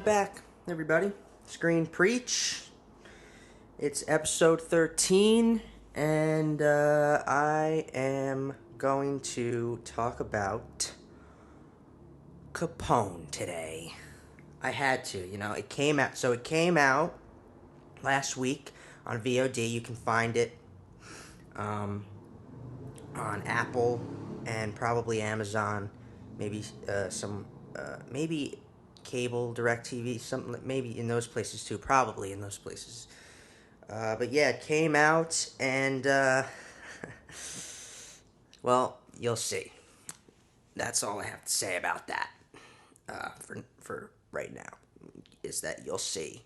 Welcome back, everybody. Screen Preach. It's episode 13, and I am going to talk about Capone today. I had to, it came out. So it came out last week on VOD. You can find it on Apple and probably Amazon, maybe maybe cable, DirecTV, something maybe in those places too. Probably in those places. But yeah, it came out, and well, you'll see. That's all I have to say about that. For right now, is that you'll see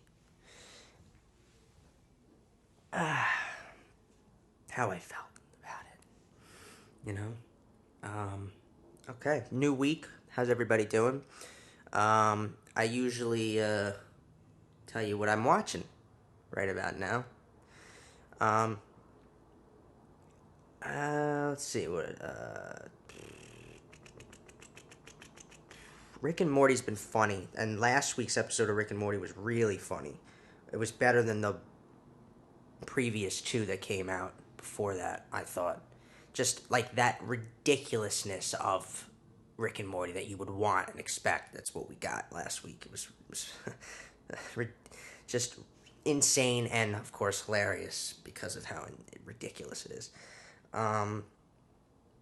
how I felt about it. Okay, new week. How's everybody doing? I usually tell you what I'm watching right about now. Let's see what. Rick and Morty's been funny, and last week's episode of Rick and Morty was really funny. It was better than the previous two that came out before that, I thought. Just like that ridiculousness of Rick and Morty that you would want and expect. That's what we got last week. It was just insane and, of course, hilarious because of how ridiculous it is.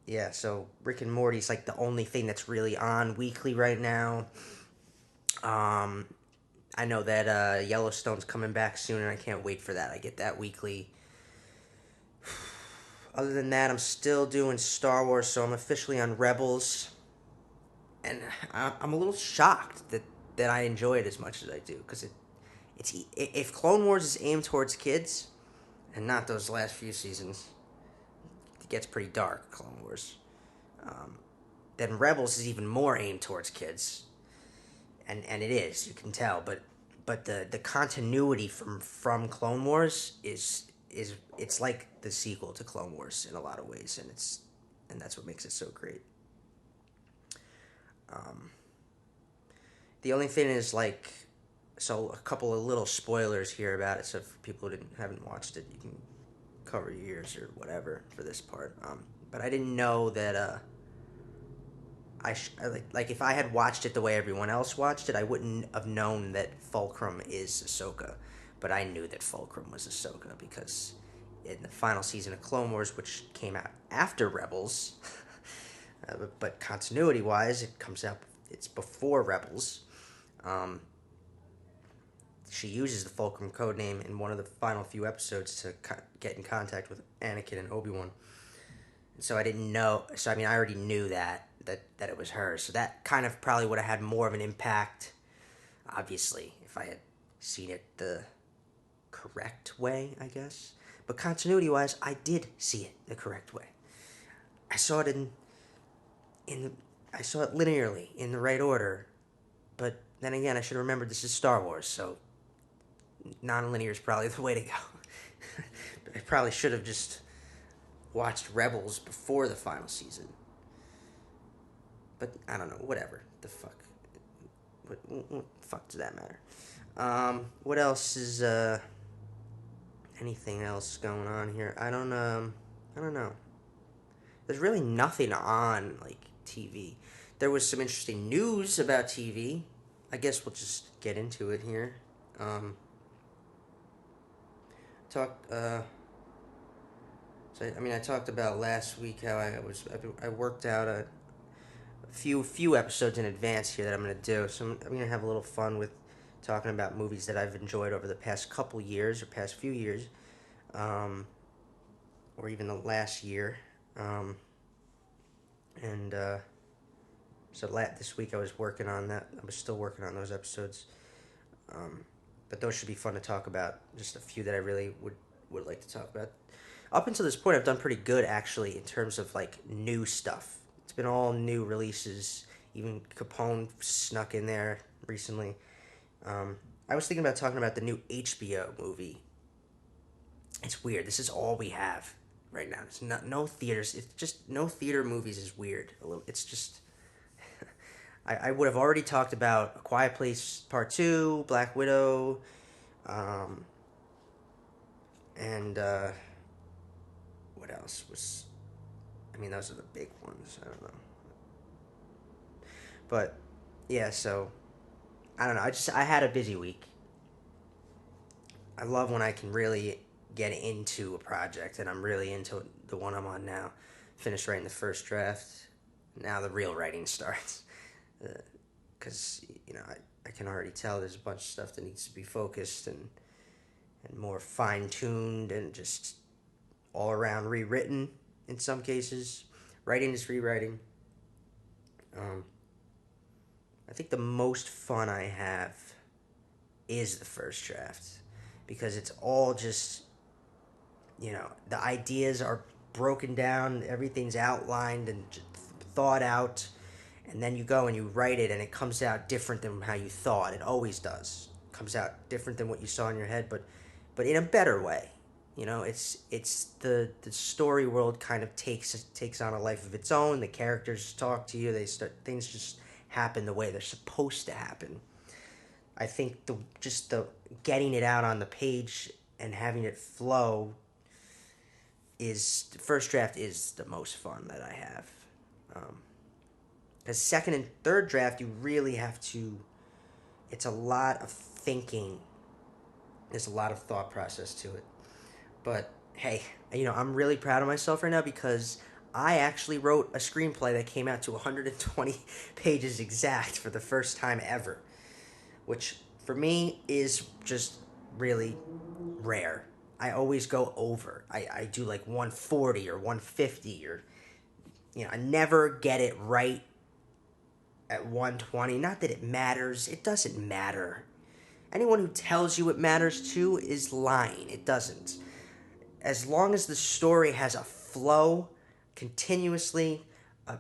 Yeah, so Rick and Morty's like the only thing that's really on weekly right now. I know that Yellowstone's coming back soon, and I can't wait for that. I get that weekly. Other than that, I'm still doing Star Wars, so I'm officially on Rebels. And I'm a little shocked that I enjoy it as much as I do, because if Clone Wars is aimed towards kids, and not those last few seasons, it gets pretty dark, Clone Wars. Then Rebels is even more aimed towards kids, and it is, you can tell. But the continuity from Clone Wars is it's like the sequel to Clone Wars in a lot of ways, and that's what makes it so great. The only thing is, like, so a couple of little spoilers here about it, so for people who haven't watched it, you can cover your ears or whatever for this part. But I didn't know that like if I had watched it the way everyone else watched it, I wouldn't have known that Fulcrum is Ahsoka. But I knew that Fulcrum was Ahsoka because in the final season of Clone Wars, which came out after Rebels, but continuity-wise, it's before Rebels. She uses the Fulcrum codename in one of the final few episodes to get in contact with Anakin and Obi-Wan. So I didn't know. So I mean, I already knew that it was her. So that kind of probably would have had more of an impact, obviously, if I had seen it the correct way, I guess. But continuity-wise, I did see it the correct way. I saw it I saw it linearly in the right order. But then again, I should remember this is Star Wars, so non-linear is probably the way to go. I probably should have just watched Rebels before the final season. But I don't know, whatever. The fuck. What the fuck does that matter? What else is anything else going on here? I don't know. There's really nothing on like TV. There was some interesting news about TV. I guess we'll just get into it here. I talked about last week how I worked out a few episodes in advance here that I'm gonna do. So I'm gonna have a little fun with talking about movies that I've enjoyed over the past couple years or past few years, or even the last year. So this week I was working on that. I was still working on those episodes. But those should be fun to talk about. Just a few that I really would like to talk about. Up until this point, I've done pretty good, actually, in terms of, like, new stuff. It's been all new releases. Even Capone snuck in there recently. I was thinking about talking about the new HBO movie. It's weird. This is all we have right now. There's no theaters. It's just no theater movies is weird. It's just... I would have already talked about A Quiet Place Part 2, Black Widow, um, and what else was. I mean, those are the big ones. I don't know. But, yeah, so. I don't know. I had a busy week. I love when I can really get into a project, and I'm really into the one I'm on now. Finished writing the first draft. Now the real writing starts. Because, I can already tell there's a bunch of stuff that needs to be focused and more fine tuned and just all around rewritten in some cases. Writing is rewriting. Um, I think the most fun I have is the first draft because it's all just, the ideas are broken down, everything's outlined and thought out, and then you go and you write it and it comes out different than how you thought. It always does. It comes out different than what you saw in your head, but in a better way. It's the story world kind of takes on a life of its own. The characters talk to you. Things just happen the way they're supposed to happen. I think the getting it out on the page and having it flow is the first draft is the most fun that I have. Because second and third draft, you really have to. It's a lot of thinking. There's a lot of thought process to it. But hey, I'm really proud of myself right now because I actually wrote a screenplay that came out to 120 pages exact for the first time ever, which for me is just really rare. I always go over. I do like 140 or 150 or, I never get it right at 120. Not that it matters. It doesn't matter. Anyone who tells you it matters too is lying. It doesn't. As long as the story has a flow continuously,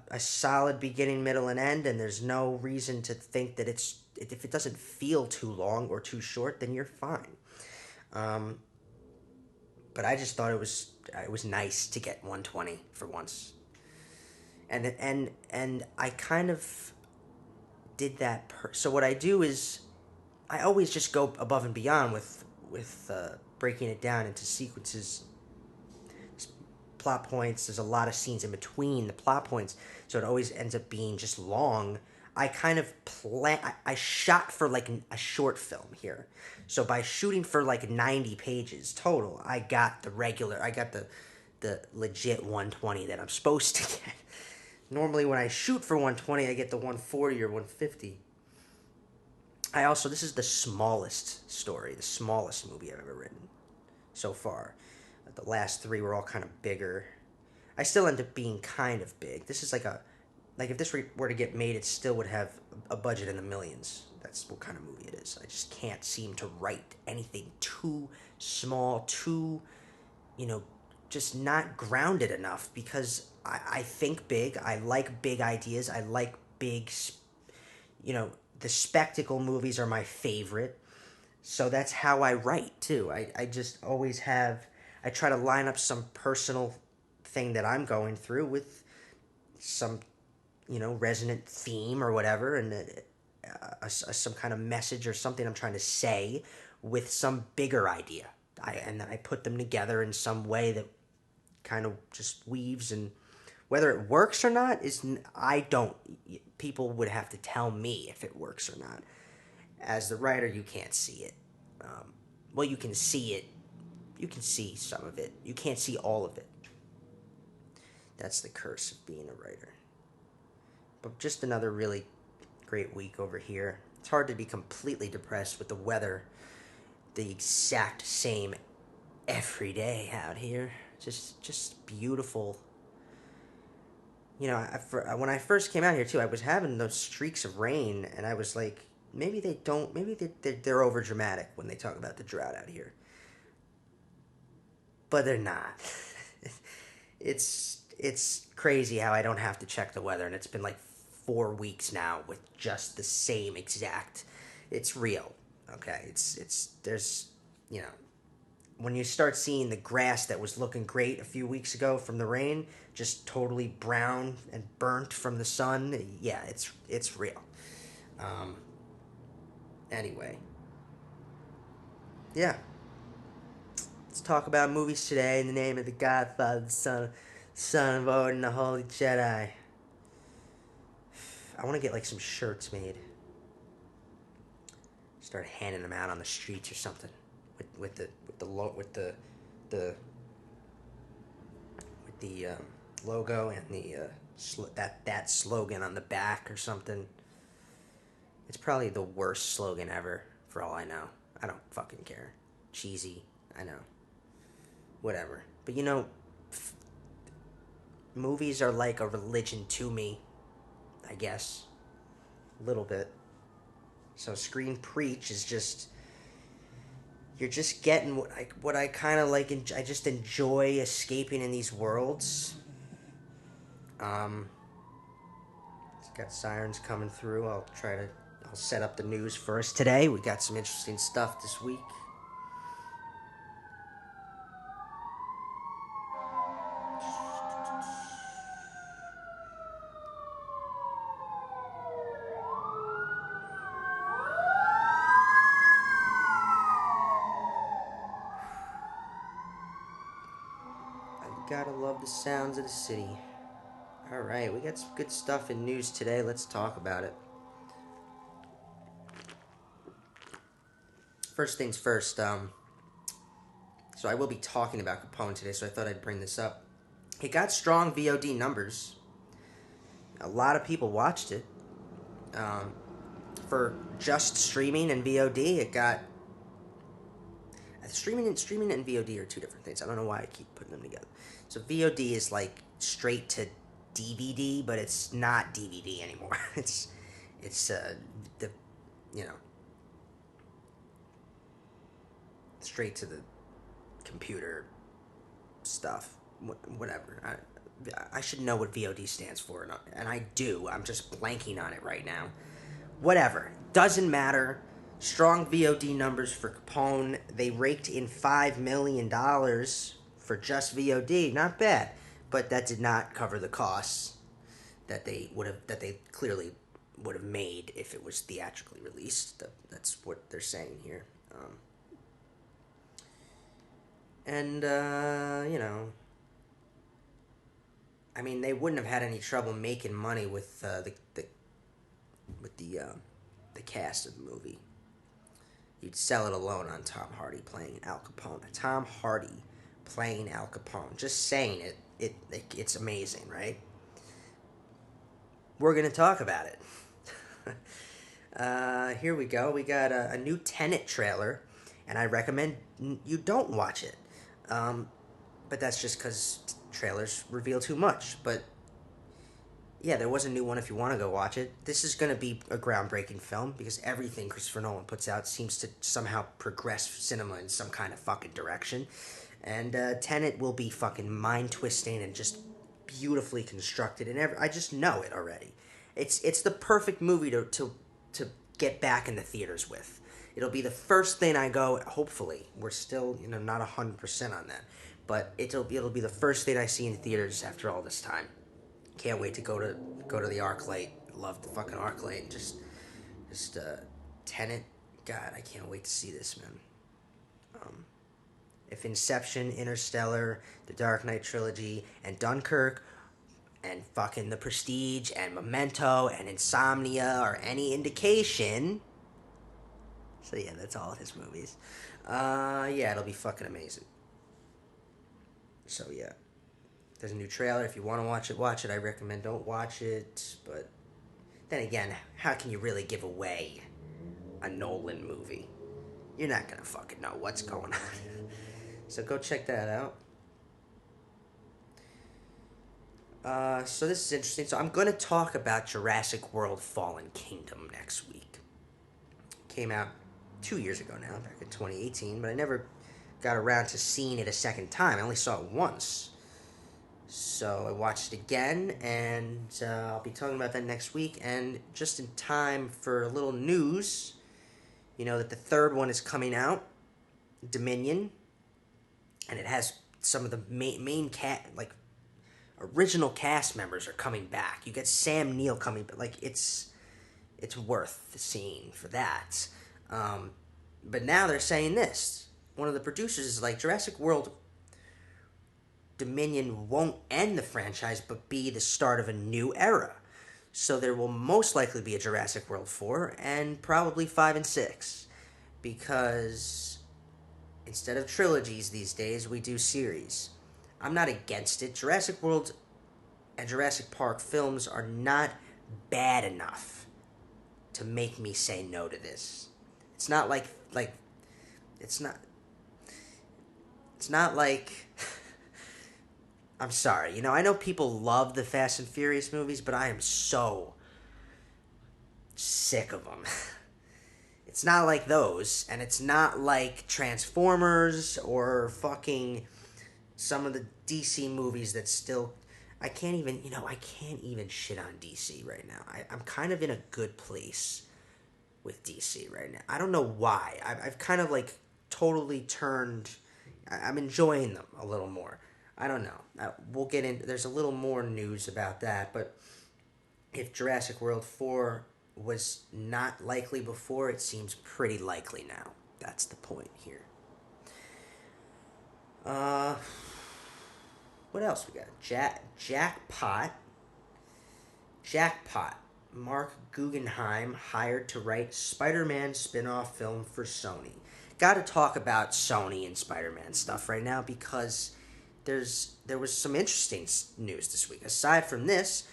a solid beginning, middle, and end, and there's no reason to think that if it doesn't feel too long or too short, then you're fine. Um, but I just thought it was nice to get 120 for once, and I kind of did that. So what I do is I always just go above and beyond with breaking it down into sequences, plot points. There's a lot of scenes in between the plot points, so it always ends up being just long. I kind of I shot for like a short film here, so by shooting for like 90 pages total, I got the legit 120 that I'm supposed to get. Normally, when I shoot for 120, I get the 140 or 150. This is the smallest story, the smallest movie I've ever written so far. The last three were all kind of bigger. I still end up being kind of big. This is like if this were to get made, it still would have a budget in the millions. That's what kind of movie it is. I just can't seem to write anything too small, too, you know, just not grounded enough because I think big. I like big ideas. I like the spectacle movies are my favorite. So that's how I write too. I just always have, I try to line up some personal thing that I'm going through with some, resonant theme or whatever, and some kind of message or something I'm trying to say with some bigger idea. And then I put them together in some way that kind of just weaves, and whether it works or not I don't. People would have to tell me if it works or not. As the writer, you can't see it. Well, you can see it. You can see some of it. You can't see all of it. That's the curse of being a writer. But just another really great week over here. It's hard to be completely depressed with the weather the exact same every day out here. Just beautiful. When I first came out here too, I was having those streaks of rain, and I was like, maybe they don't. Maybe they're over dramatic when they talk about the drought out here. But they're not. it's crazy how I don't have to check the weather, and it's been like 4 weeks now with just the same exact. It's real, okay. It's there's when you start seeing the grass that was looking great a few weeks ago from the rain just totally brown and burnt from the sun. Yeah, it's real. Um, anyway, yeah. Let's talk about movies today in the name of the Godfather, the Son of Odin, the Holy Jedi. I want to get like some shirts made. Start handing them out on the streets or something, the with the logo and the that slogan on the back or something. It's probably the worst slogan ever, for all I know. I don't fucking care. Cheesy, I know. Whatever. But you know, movies are like a religion to me, I guess. A little bit. So Screen Preach is just, you're just getting what I kind of like. I just enjoy escaping in these worlds. Um, it's got sirens coming through. I'll set up the news first today. We got some interesting stuff this week. I gotta love the sounds of the city. Alright, we got some good stuff in news today. Let's talk about it. First things first, so I will be talking about Capone today, so I thought I'd bring this up. It got strong VOD numbers. A lot of people watched it. For just streaming and VOD, it got streaming and VOD are two different things. I don't know why I keep putting them together. So VOD is like straight to DVD, but it's not DVD anymore. it's the you know straight to the computer stuff. Whatever. I should know what VOD stands for, and I do. I'm just blanking on it right now. Whatever. Doesn't matter. Strong VOD numbers for Capone. They raked in $5 million for just VOD. Not bad. But that did not cover the costs that they clearly would have made if it was theatrically released. That's what they're saying here. You know, I mean, they wouldn't have had any trouble making money with the cast of the movie. You'd sell it alone on Tom Hardy playing Al Capone. Tom Hardy playing Al Capone. Just saying it's amazing, right? We're gonna talk about it. Here we go. We got a new Tenet trailer, and I recommend you don't watch it. But that's just because trailers reveal too much. But yeah, there was a new one if you want to go watch it. This is going to be a groundbreaking film because everything Christopher Nolan puts out seems to somehow progress cinema in some kind of fucking direction. And Tenet will be fucking mind-twisting and just beautifully constructed. And I just know it already. It's the perfect movie to get back in the theaters with. It'll be the first thing I go. Hopefully, we're still not 100% on that, but it'll be the first thing I see in theaters after all this time. Can't wait to go to the ArcLight. Love the fucking ArcLight. Just Tenet. God, I can't wait to see this, man. If Inception, Interstellar, The Dark Knight trilogy, and Dunkirk, and fucking The Prestige, and Memento, and Insomnia are any indication. So yeah, that's all of his movies. Yeah, it'll be fucking amazing. So yeah. There's a new trailer. If you want to watch it, watch it. I recommend don't watch it. But then again, how can you really give away a Nolan movie? You're not going to fucking know what's going on. So go check that out. So this is interesting. So I'm going to talk about Jurassic World Fallen Kingdom next week. Came out 2 years ago now, back in 2018. But I never got around to seeing it a second time. I only saw it once. So I watched it again, and I'll be talking about that next week. And just in time for a little news, that the third one is coming out, Dominion, and it has some of the main original cast members are coming back. You get Sam Neill coming, but it's it's worth seeing for that. But now they're saying this. One of the producers is like, Jurassic World Dominion won't end the franchise, but be the start of a new era. So there will most likely be a Jurassic World 4 and probably 5 and 6. Because instead of trilogies these days, we do series. I'm not against it. Jurassic World and Jurassic Park films are not bad enough to make me say no to this. It's not like it's not it's not like I'm sorry. I know people love the Fast and Furious movies, but I am so sick of them. It's not like those, and it's not like Transformers or fucking some of the DC movies that still I can't even shit on DC right now. I'm kind of in a good place with DC right now. I don't know why. I've kind of like totally turned. I'm enjoying them a little more. I don't know. We'll get into. There's a little more news about that, but if Jurassic World 4 was not likely before, it seems pretty likely now. That's the point here. What else we got? Jackpot. Jackpot. Mark Guggenheim hired to write Spider-Man spin-off film for Sony. Got to talk about Sony and Spider-Man stuff right now because there was some interesting news this week. Aside from this,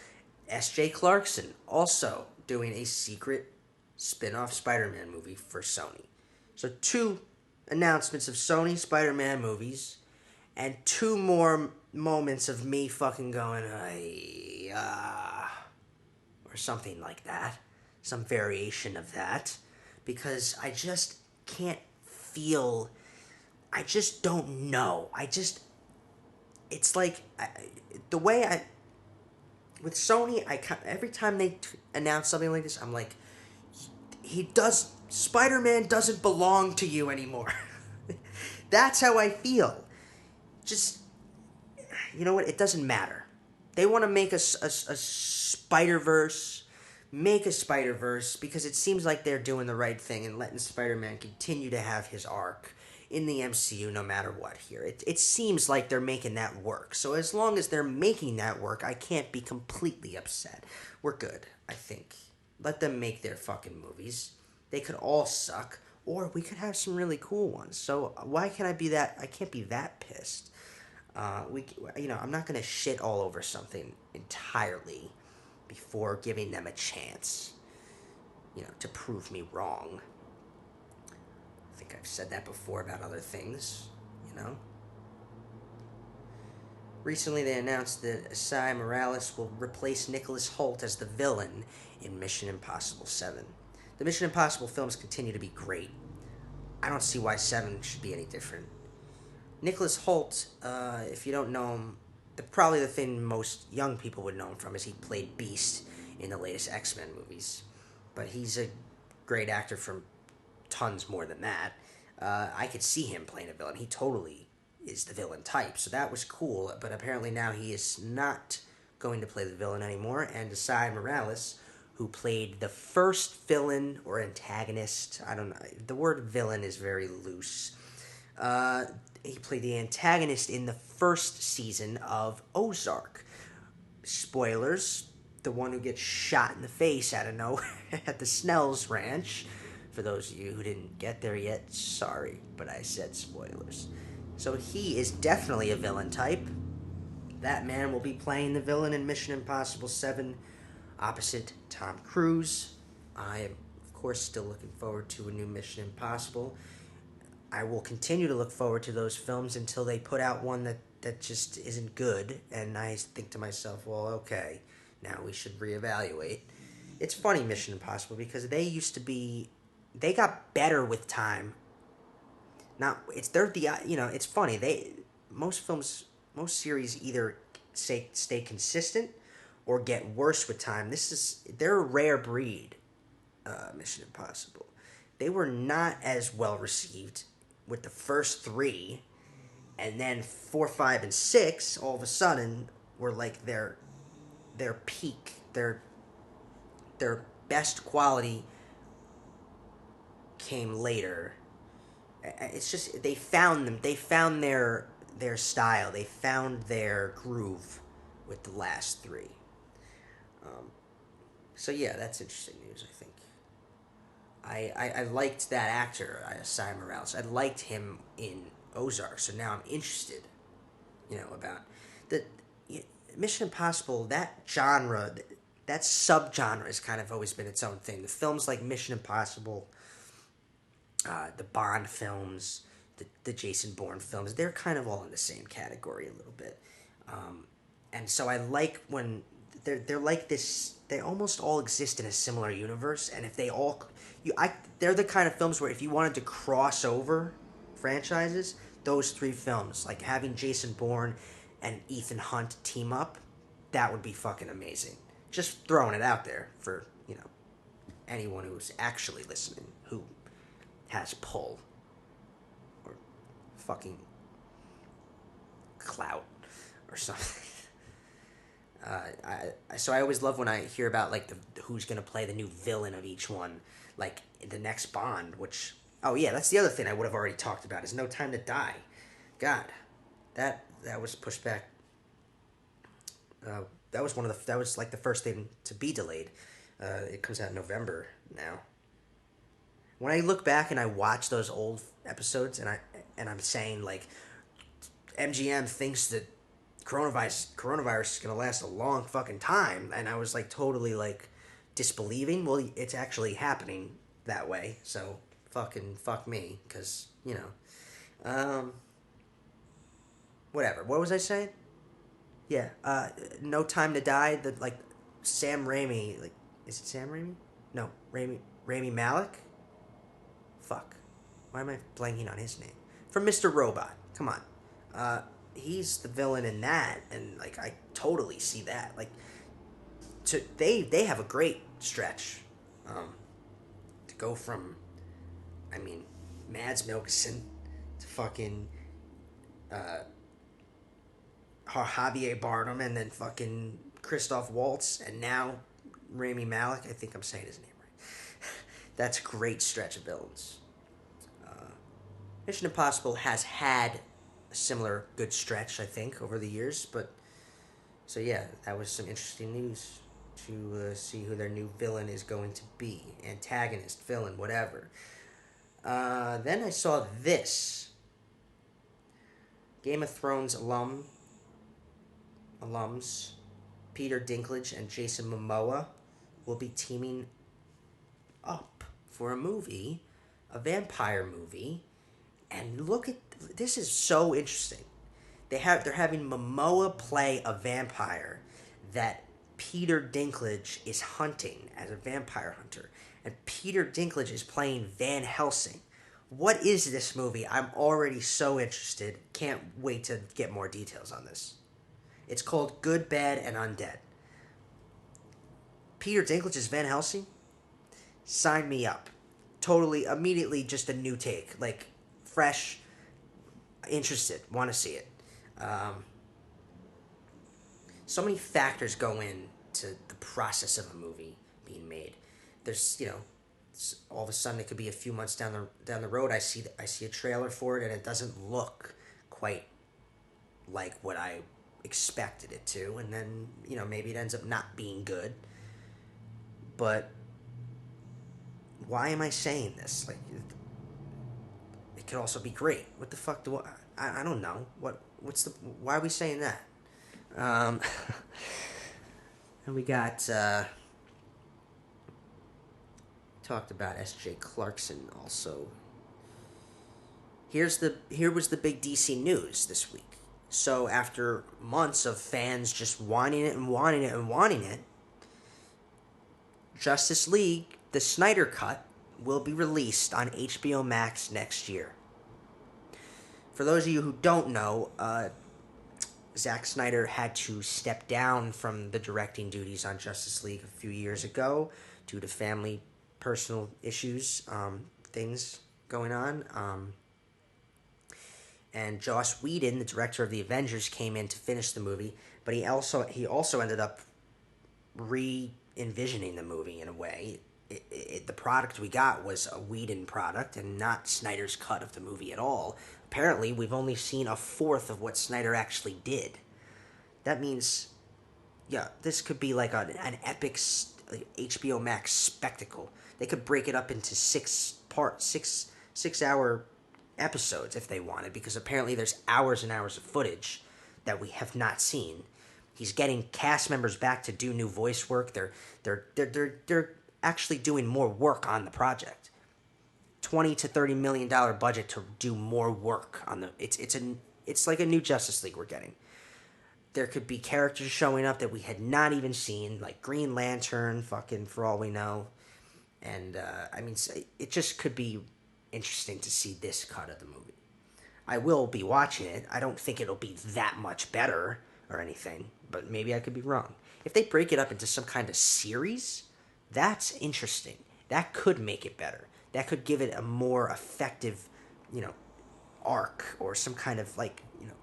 S.J. Clarkson also doing a secret spin-off Spider-Man movie for Sony. So 2 announcements of Sony Spider-Man movies and 2 more moments of me fucking going, or something like that. Some variation of that. Because I just can't feel, I just don't know. It's like, the way with Sony, every time they announce something like this, I'm like, Spider-Man doesn't belong to you anymore. That's how I feel. Just, you know what? It doesn't matter. They want to make a Spider-Verse. Make a Spider-Verse because it seems like they're doing the right thing and letting Spider-Man continue to have his arc in the MCU no matter what here. It seems like they're making that work. So as long as they're making that work, I can't be completely upset. We're good, I think. Let them make their fucking movies. They could all suck, or we could have some really cool ones. So why can't I be that? I can't be that pissed. I'm not gonna shit all over something entirely before giving them a chance, to prove me wrong. I think I've said that before about other things. Recently, they announced that Asai Morales will replace Nicholas Hoult as the villain in Mission Impossible 7. The Mission Impossible films continue to be great. I don't see why 7 should be any different. Nicholas Hoult, if you don't know him, probably the thing most young people would know him from is he played Beast in the latest X-Men movies. But he's a great actor from tons more than that. I could see him playing a villain. He totally is the villain type, so that was cool. But apparently now he is not going to play the villain anymore. And Asai Morales, who played the first villain or antagonist, I don't know. The word villain is very loose. He played the antagonist in the first season of Ozark. Spoilers, the one who gets shot in the face out of nowhere at the Snell's Ranch. For those of you who didn't get there yet, sorry, but I said spoilers. So he is definitely a villain type. That man will be playing the villain in Mission Impossible 7 opposite Tom Cruise. I am, of course, still looking forward to a new Mission Impossible. I will continue to look forward to those films until they put out one that just isn't good, and I think to myself, well, okay, now we should reevaluate. It's funny, Mission Impossible, because they got better with time. It's funny, most series either stay consistent or get worse with time. They're a rare breed, Mission Impossible. They were not as well received with the first 3, and then 4, 5, and 6 all of a sudden were like their peak, their best quality came later. It's just they found them. They found their style. They found their groove with the last three. Um, so yeah, that's interesting news. I think. I liked that actor, Cy Morales. I liked him in Ozark, so now I'm interested. About the Mission Impossible. That genre, that subgenre, has kind of always been its own thing. The films like Mission Impossible, the Bond films, the Jason Bourne films, they're kind of all in the same category a little bit. Um, and so I like when they're like this. They almost all exist in a similar universe, and if they all, they're the kind of films where if you wanted to cross over franchises, those three films, like having Jason Bourne and Ethan Hunt team up, that would be fucking amazing. Just throwing it out there for anyone who's actually listening who has pull or fucking clout or something. So I always love when I hear about like the who's gonna play the new villain of each one, like the next Bond. Which, oh yeah, that's the other thing I would have already talked about is No Time to Die. God, that was pushed back. That was like the first thing to be delayed. It comes out in November now. When I look back and I watch those old episodes and I'm saying like MGM thinks that coronavirus is gonna last a long fucking time, and I was like totally like disbelieving. Well, it's actually happening that way, so fucking fuck me, because um, whatever. What was I saying? Yeah, No Time to Die. The like Sam Raimi. Like, is it Sam Raimi? No, Raimi Malik. Fuck. Why am I blanking on his name? From Mr. Robot. Come on. He's the villain in that, and like I totally see that. Like, they have a great stretch, to go from, I mean, Mads Mikkelsen to fucking uh, Javier Bardem, and then fucking Christoph Waltz, and now Rami Malek. I think I'm saying his name right. That's a great stretch of villains. Mission Impossible has had a similar good stretch, I think, over the years. But so yeah, that was some interesting news to see who their new villain is going to be, antagonist, villain, whatever. Then I saw this Game of Thrones alums Peter Dinklage and Jason Momoa will be teaming up for a movie, a vampire movie. And look at this, is so interesting. They're having Momoa play a vampire that Peter Dinklage is hunting as a vampire hunter, and Peter Dinklage is playing Van Helsing. What is this movie? I'm already so interested. Can't wait to get more details on this. It's called Good, Bad, and Undead. Peter Dinklage is Van Helsing? Sign me up. Totally, immediately, just a new take. Like, fresh, interested, want to see it. Um, so many factors go into the process of a movie being made. There's, all of a sudden it could be a few months down the road. I see a trailer for it and it doesn't look quite like what I expected it to, and then maybe it ends up not being good. But why am I saying this? Like, it could also be great. What the fuck do I don't know. Why are we saying that? Um, and we got talked about S.J. Clarkson also. Here was the big DC news this week. So after months of fans just wanting it and wanting it and wanting it, Justice League, the Snyder Cut, will be released on HBO Max next year. For those of you who don't know, Zack Snyder had to step down from the directing duties on Justice League a few years ago due to family, personal issues, things going on. And Joss Whedon, the director of the Avengers, came in to finish the movie, but he also ended up reinstating envisioning the movie in a way. The product we got was a Whedon product and not Snyder's cut of the movie at all. Apparently, we've only seen a fourth of what Snyder actually did. That means, yeah, this could be like an epic HBO Max spectacle. They could break it up into 6 hour episodes if they wanted, because apparently there's hours and hours of footage that we have not seen. He's getting cast members back to do new voice work. They're actually doing more work on the project. $20 to $30 million budget to do more work on the. It's like a new Justice League we're getting. There could be characters showing up that we had not even seen, like Green Lantern, fucking for all we know. And I mean, it just could be interesting to see this cut of the movie. I will be watching it. I don't think it'll be that much better or anything, but maybe I could be wrong. If they break it up into some kind of series, that's interesting. That could make it better. That could give it a more effective, you know, arc, or some kind of, like, you know,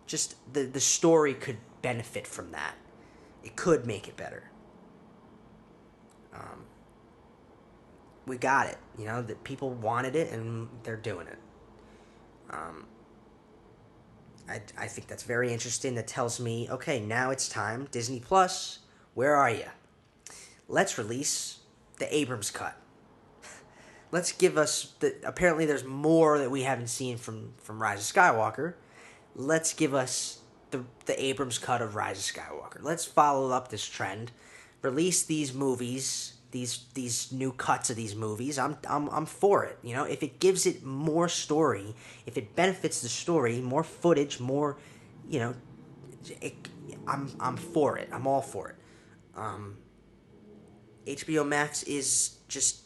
just the story could benefit from that. It could make it better. We got it. You know, that people wanted it and they're doing it. Um, I think that's very interesting. That tells me, okay, now it's time. Disney Plus, where are you? Let's release the Abrams cut. Let's give us the. Apparently, there's more that we haven't seen from Rise of Skywalker. Let's give us the Abrams cut of Rise of Skywalker. Let's follow up this trend. Release these movies, these new cuts of these movies. I'm for it. You know, if it gives it more story, if it benefits the story, more footage, more, you know, it, I'm for it. I'm all for it. HBO Max is just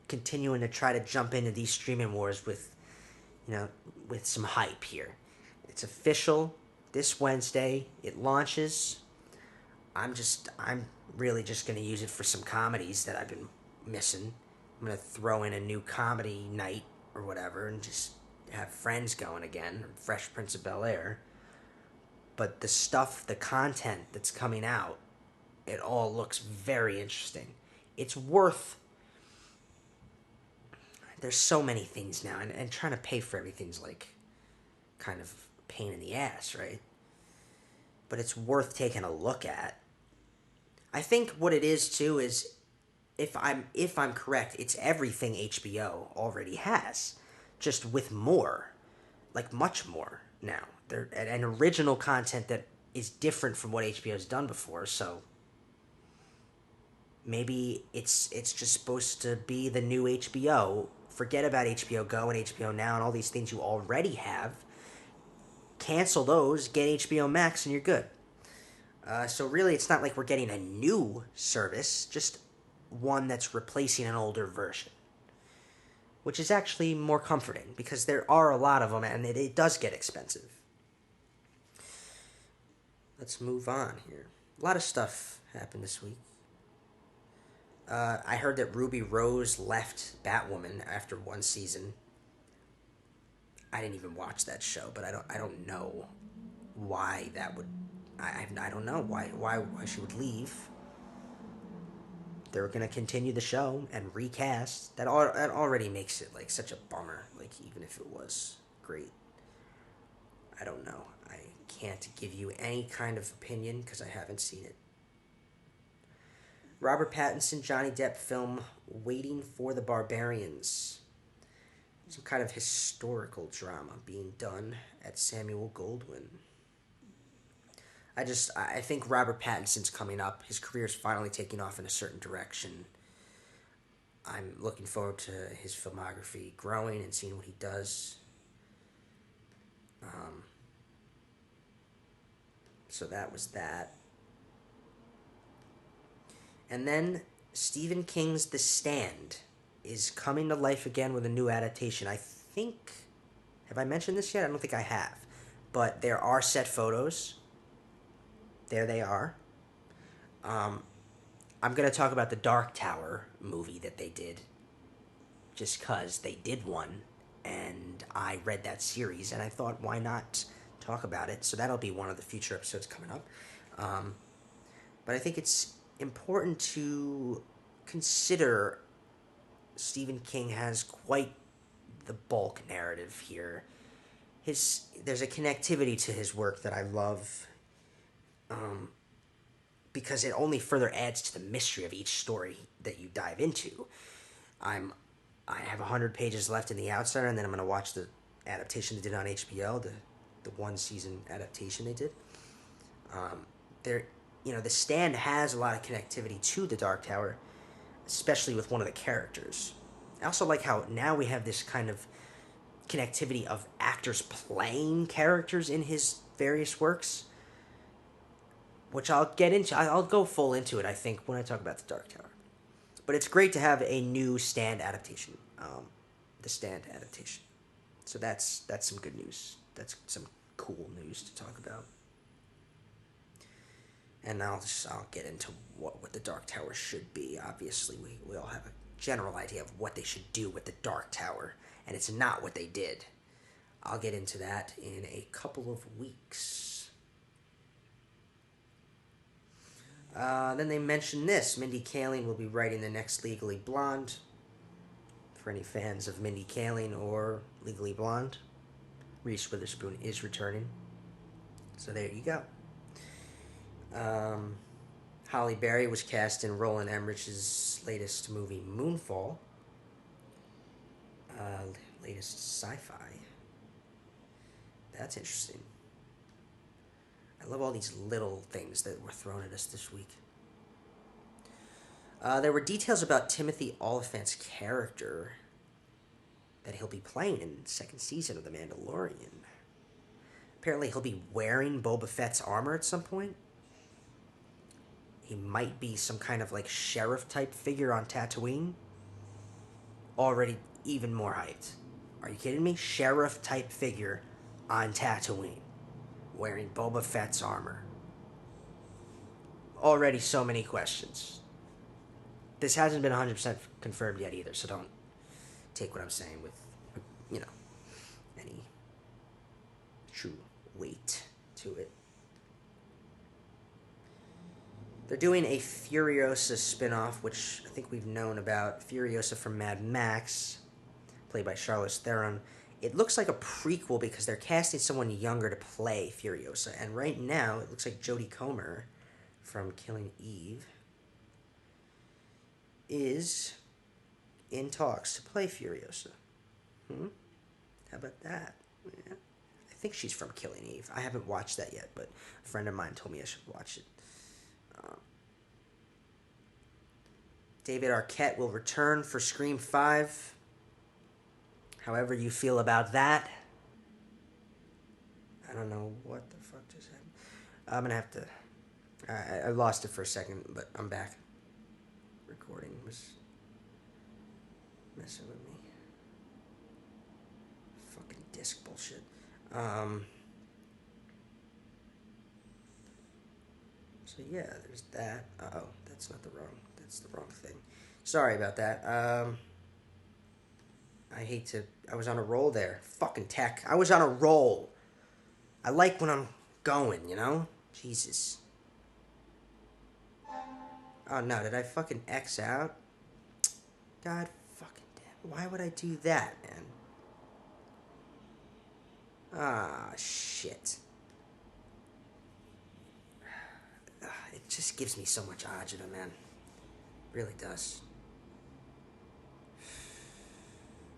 continuing to try to jump into these streaming wars with, you know, with some hype here. It's official this Wednesday. It launches. I'm really just gonna use it for some comedies that I've been missing. I'm gonna throw in a new comedy night or whatever and just have Friends going again, or Fresh Prince of Bel-Air. But the stuff, the content that's coming out, it all looks very interesting. It's worth. There's so many things now, and trying to pay for everything's like kind of a pain in the ass, right? But it's worth taking a look at. I think what it is too is, if I'm correct, it's everything HBO already has, just with more, like much more now. There and original content that is different from what HBO's done before. So maybe it's just supposed to be the new HBO. Forget about HBO Go and HBO Now and all these things you already have. Cancel those, get HBO Max, and you're good. So really, it's not like we're getting a new service, just one that's replacing an older version, which is actually more comforting because there are a lot of them and it does get expensive. Let's move on here. A lot of stuff happened this week. I heard that Ruby Rose left Batwoman after one season. I didn't even watch that show, but I don't know why that would. I don't know why she would leave. They're gonna continue the show and recast. That already makes it like such a bummer. Like, even if it was great, I don't know. I can't give you any kind of opinion because I haven't seen it. Robert Pattinson, Johnny Depp film Waiting for the Barbarians. Some kind of historical drama being done at Samuel Goldwyn. I think Robert Pattinson's coming up. His career's finally taking off in a certain direction. I'm looking forward to his filmography growing and seeing what he does. So that was that. And then Stephen King's The Stand is coming to life again with a new adaptation. I think. Have I mentioned this yet? I don't think I have. But there are set photos. There they are. I'm going to talk about the Dark Tower movie that they did. Just because they did one. And I read that series. And I thought, why not talk about it? So that'll be one of the future episodes coming up. But I think it's important to consider Stephen King has quite the bulk narrative here. There's a connectivity to his work that I love, um, because it only further adds to the mystery of each story that you dive into. I'm I have 100 pages left in The Outsider, and then I'm gonna watch the adaptation they did on HBO, the one season adaptation they did. There, The Stand has a lot of connectivity to the Dark Tower, especially with one of the characters. I also like how now we have this kind of connectivity of actors playing characters in his various works, which I'll get into. I'll go full into it, I think, when I talk about the Dark Tower. But it's great to have a new Stand adaptation, the Stand adaptation. So that's some good news. That's some cool news to talk about. And I'll get into what the Dark Tower should be. Obviously, we all have a general idea of what they should do with the Dark Tower, and it's not what they did. I'll get into that in a couple of weeks. Then they mentioned this. Mindy Kaling will be writing the next Legally Blonde. For any fans of Mindy Kaling or Legally Blonde, Reese Witherspoon is returning. So there you go. Halle Berry was cast in Roland Emmerich's latest movie, Moonfall. Latest sci-fi. That's interesting. I love all these little things that were thrown at us this week. There were details about Timothy Olyphant's character that he'll be playing in the second season of The Mandalorian. Apparently he'll be wearing Boba Fett's armor at some point. He might be some kind of like sheriff type figure on Tatooine. Already even more hyped. Are you kidding me? Sheriff type figure on Tatooine, wearing Boba Fett's armor. Already so many questions. This hasn't been 100% confirmed yet either, so don't take what I'm saying with, any true weight to it. They're doing a Furiosa spin-off, which I think we've known about. Furiosa from Mad Max, played by Charlize Theron. It looks like a prequel because they're casting someone younger to play Furiosa. And right now, it looks like Jodie Comer from Killing Eve is in talks to play Furiosa. How about that? Yeah. I think she's from Killing Eve. I haven't watched that yet, but a friend of mine told me I should watch it. David Arquette will return for Scream 5. However you feel about that. I don't know what the fuck just happened. I'm going to have to... I lost it for a second, but I'm back. Recording was messing with me. Fucking disc bullshit. So yeah, there's that. Uh-oh, that's not the wrong... That's the wrong thing. Sorry about that. I was on a roll there. Fucking tech. I was on a roll. I like when I'm going, Jesus. Oh no, did I fucking X out? God fucking damn. Why would I do that, man? Ah, shit. It just gives me so much agita, man. Really does.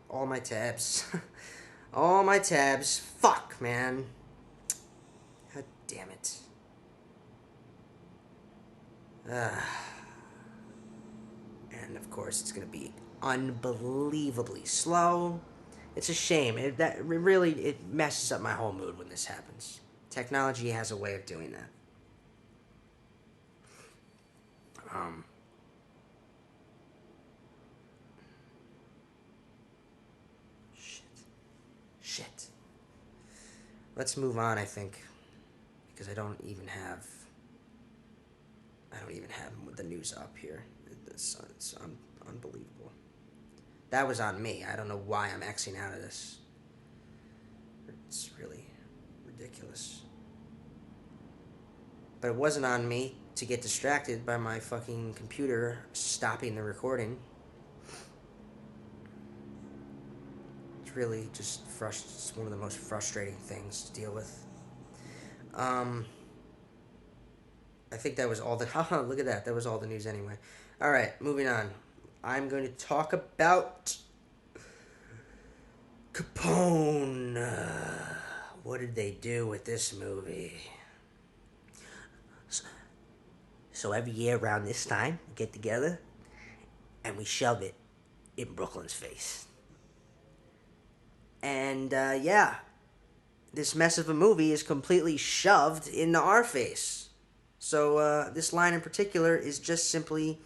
All my tabs. All my tabs. Fuck, man. God damn it. And of course, it's going to be unbelievably slow. It's a shame. It messes up my whole mood when this happens. Technology has a way of doing that. Shit. Let's move on, I think, because I don't even have the news up here. It's unbelievable. That was on me. I don't know why I'm Xing out of this. It's really ridiculous. But it wasn't on me to get distracted by my fucking computer stopping the recording. It's really just it's one of the most frustrating things to deal with. I think that was all the. Haha, look at that. That was all the news anyway. All right, moving on. I'm going to talk about Capone. What did they do with this movie? So every year around this time, we get together and we shove it in Brooklyn's face. And yeah, this mess of a movie is completely shoved into our face. So this line in particular is just simply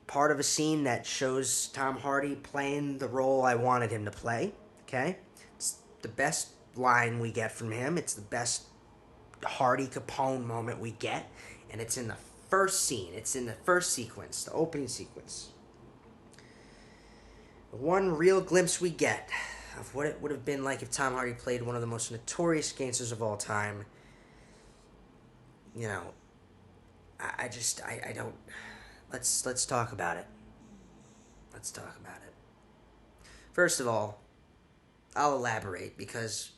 part of a scene that shows Tom Hardy playing the role I wanted him to play. Okay? It's the best line we get from him. It's the best Hardy Capone moment we get. And it's in the first scene. It's in the first sequence, the opening sequence. The one real glimpse we get of what it would have been like if Tom Hardy played one of the most notorious gangsters of all time. You know, I don't. Let's talk about it. Let's talk about it. First of all, I'll elaborate because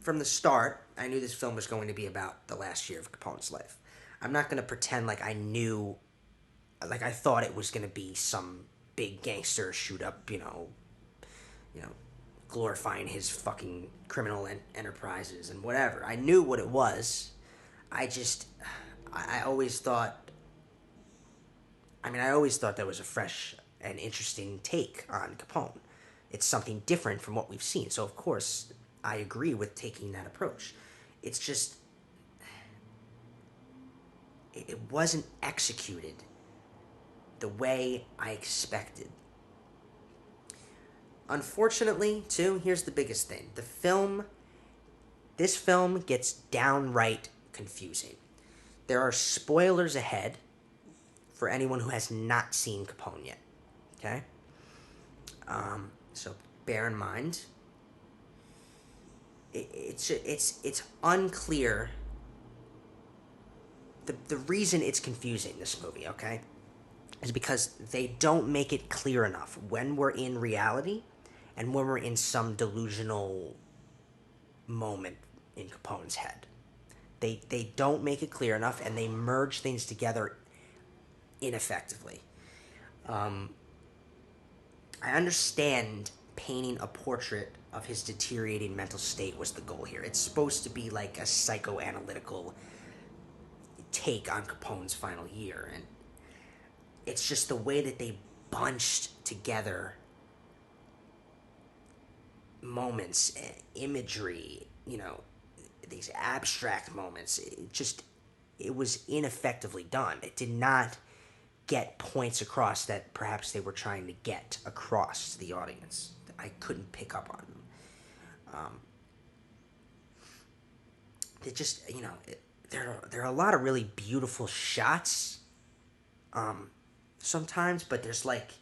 from the start, I knew this film was going to be about the last year of Capone's life. I'm not going to pretend like I knew, like I thought it was going to be some big gangster shoot up, glorifying his fucking criminal enterprises and whatever. I knew what it was. I always thought. I always thought that was a fresh and interesting take on Capone. It's something different from what we've seen. So, of course, I agree with taking that approach. It's just, it wasn't executed the way I expected. Unfortunately, too, here's the biggest thing. This film gets downright confusing. There are spoilers ahead for anyone who has not seen Capone yet. Okay? So bear in mind, it's unclear. The reason it's confusing, this movie, okay, is because they don't make it clear enough when we're in reality and when we're in some delusional moment in Capone's head. They don't make it clear enough, and they merge things together ineffectively. I understand painting a portrait of his deteriorating mental state was the goal here. It's supposed to be like a psychoanalytical take on Capone's final year, and it's just the way that they bunched together moments, imagery, these abstract moments. It was ineffectively done. It did not get points across that perhaps they were trying to get across to the audience. I couldn't pick up on them. It just, there are a lot of really beautiful shots sometimes, but there's like,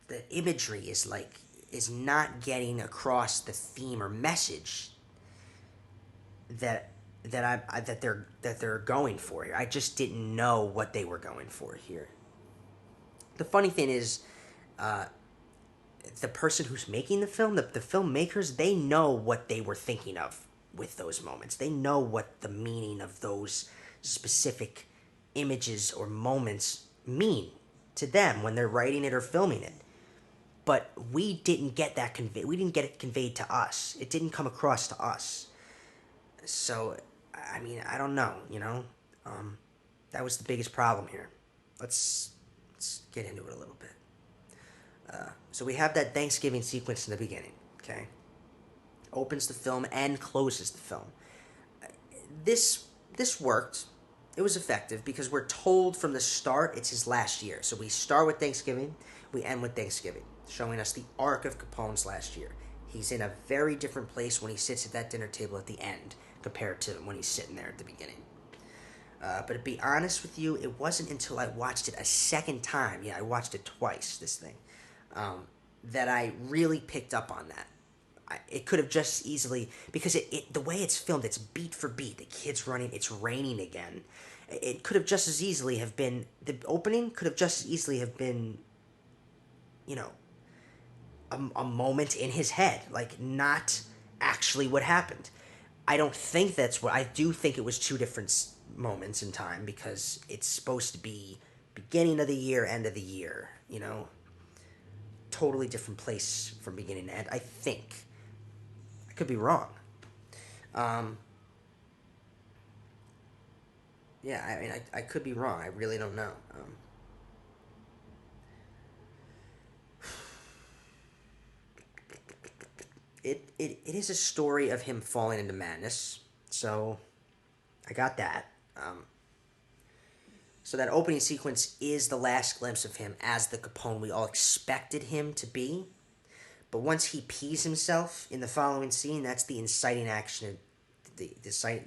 the imagery is not getting across the theme or message that they're going for here. I just didn't know what they were going for here. The funny thing is, the person who's making the film, the filmmakers, they know what they were thinking of with those moments. They know what the meaning of those specific images or moments mean to them when they're writing it or filming it. But we didn't get that conveyed. We didn't get it conveyed to us. It didn't come across to us. So, I don't know, that was the biggest problem here. Let's get into it a little bit. So we have that Thanksgiving sequence in the beginning, okay? Opens the film and closes the film. This worked. It was effective because we're told from the start it's his last year. So we start with Thanksgiving, we end with Thanksgiving, showing us the arc of Capone's last year. He's in a very different place when he sits at that dinner table at the end compared to when he's sitting there at the beginning. But to be honest with you, it wasn't until I watched it a second time, I watched it twice, this thing, that I really picked up on that. It could have just easily, because the way it's filmed, it's beat for beat. The kid's running, it's raining again, It could have just as easily have been, the opening could have just as easily have been, you know, a moment in his head, like not actually what happened. I don't think that's what, I do think it was two different moments in time because it's supposed to be beginning of the year, end of the year, you know, totally different place from beginning to end. I think I could be wrong. Um, yeah, I mean, I could be wrong. I really don't know. It is a story of him falling into madness. So I got that. So that opening sequence is the last glimpse of him as the Capone we all expected him to be. But once he pees himself in the following scene, that's the inciting action, the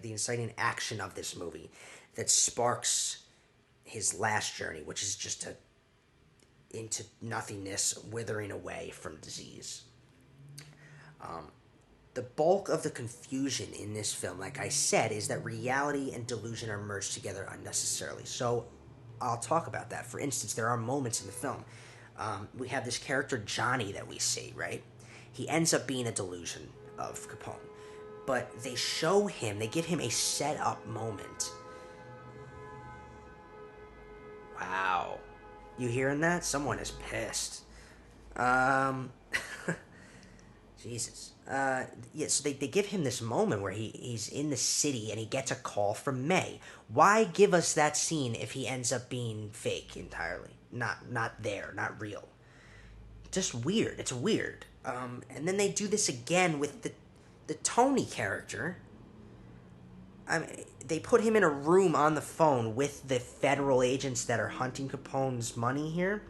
inciting action of this movie, that sparks his last journey, which is just into nothingness, withering away from disease. The bulk of the confusion in this film, like I said, is that reality and delusion are merged together unnecessarily. So I'll talk about that. For instance, there are moments in the film. We have this character, Johnny, that we see, right? He ends up being a delusion of Capone. But they show him, they give him a set up moment. Wow. You hearing that? Someone is pissed. Um, Jesus. Yeah, so they give him this moment where he's in the city and he gets a call from May. Why give us that scene if he ends up being fake entirely? Not there, not real. Just weird. It's weird. And then they do this again with the Tony character. I mean, they put him in a room on the phone with the federal agents that are hunting Capone's money here.